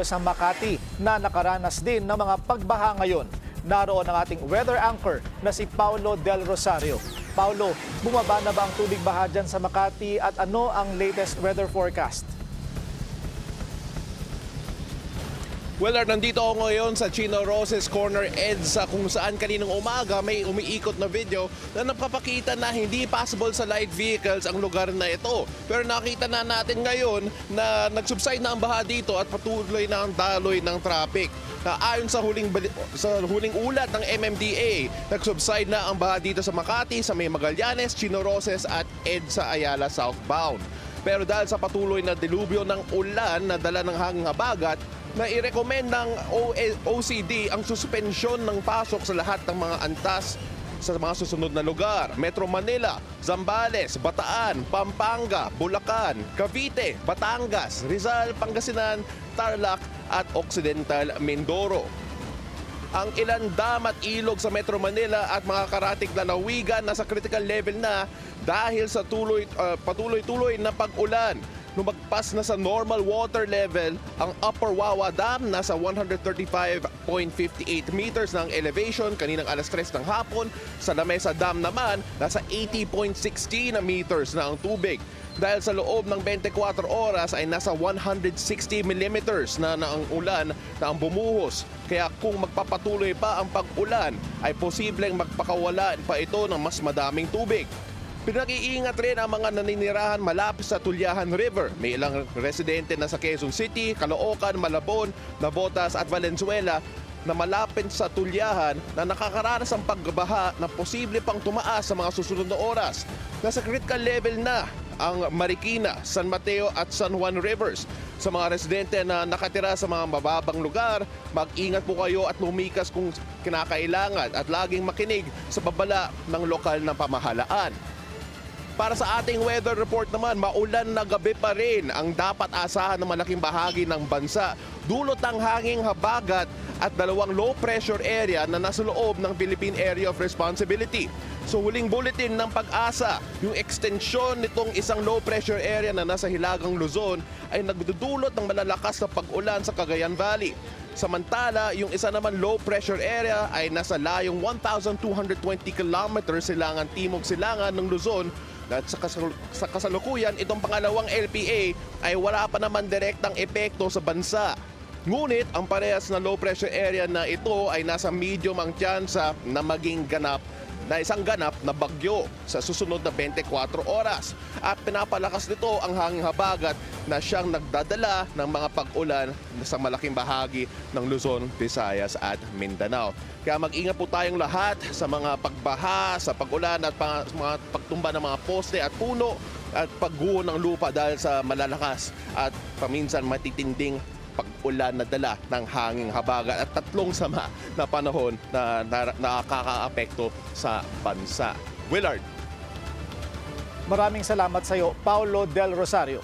Sa Makati na nakaranas din ng mga pagbaha ngayon. Naroon ang ating weather anchor na si Paulo Del Rosario. Paulo, bumaba na ba ang tubig baha dyan sa Makati at ano ang latest weather forecast? Well, nandito ako ngayon sa Chino Roces Corner EDSA kung saan kaninang umaga may umiikot na video na napapakita na hindi possible sa light vehicles ang lugar na ito. Pero nakita na natin ngayon na nagsubside na ang baha dito at patuloy na ang daloy ng traffic. Ayon sa huling ulat ng MMDA, nagsubside na ang baha dito sa Makati, sa May Magallanes, Chino Roces at EDSA Ayala southbound. Pero dahil sa patuloy na dilubyo ng ulan na dala ng hanging habagat, na i-recommend ng OCD ang suspensyon ng pasok sa lahat ng mga antas sa mga susunod na lugar. Metro Manila, Zambales, Bataan, Pampanga, Bulacan, Cavite, Batangas, Rizal, Pangasinan, Tarlac at Occidental Mindoro. Ang ilang dam at ilog sa Metro Manila at mga karatig lalawigan nasa critical level na dahil sa patuloy-tuloy na pag-ulan. Lumagpas na sa normal water level ang Upper Wawa Dam, nasa 135.58 meters ng elevation kaninang alas 3 ng hapon. Sa Lamesa Dam naman, nasa 80.16 meters na ang tubig. Dahil sa loob ng 24 oras ay nasa 160 millimeters na ang ulan na ang bumuhos. Kaya kung magpapatuloy pa ang pag-ulan, ay posibleng magpakawala pa ito ng mas madaming tubig. Pinag-iingat rin ang mga naninirahan malapit sa Tulyahan River. May ilang residente na sa Quezon City, Caloocan, Malabon, Navotas at Valenzuela na malapit sa Tulyahan na nakakaranas ang pagbaha na posible pang tumaas sa mga susunod na oras. Nasa critical level na ang Marikina, San Mateo at San Juan Rivers. Sa mga residente na nakatira sa mga mababang lugar, mag-ingat po kayo at lumikas kung kinakailangan at laging makinig sa babala ng lokal na pamahalaan. Para sa ating weather report naman, maulan na gabi pa rin ang dapat asahan ng malaking bahagi ng bansa. Dulot ng hanging habagat at dalawang low pressure area na nasa loob ng Philippine Area of Responsibility. So huling bulletin ng Pag-asa, yung extensyon nitong isang low pressure area na nasa Hilagang Luzon ay nagdudulot ng malalakas na pag-ulan sa Cagayan Valley. Samantala, yung isa naman low pressure area ay nasa layong 1,220 kilometers silangan timog silangan ng Luzon. At sa kasalukuyan, itong pangalawang LPA ay wala pa naman direktang epekto sa bansa. Ngunit ang parehas na low pressure area na ito ay nasa medium ang tsansa na maging isang ganap na bagyo sa susunod na 24 oras. At pinapalakas nito ang hanging habagat na siyang nagdadala ng mga pag-ulan sa malaking bahagi ng Luzon, Visayas at Mindanao. Kaya mag-ingat po tayong lahat sa mga pagbaha, sa pag-ulan at mga pagtumba ng mga poste at puno at pagguho ng lupa dahil sa malalakas at paminsan matitinding pag-ulan na dala ng hanging habagat at tatlong sama na panahon na nakaka-apekto sa bansa. Willard. Maraming salamat sa iyo, Paulo Del Rosario.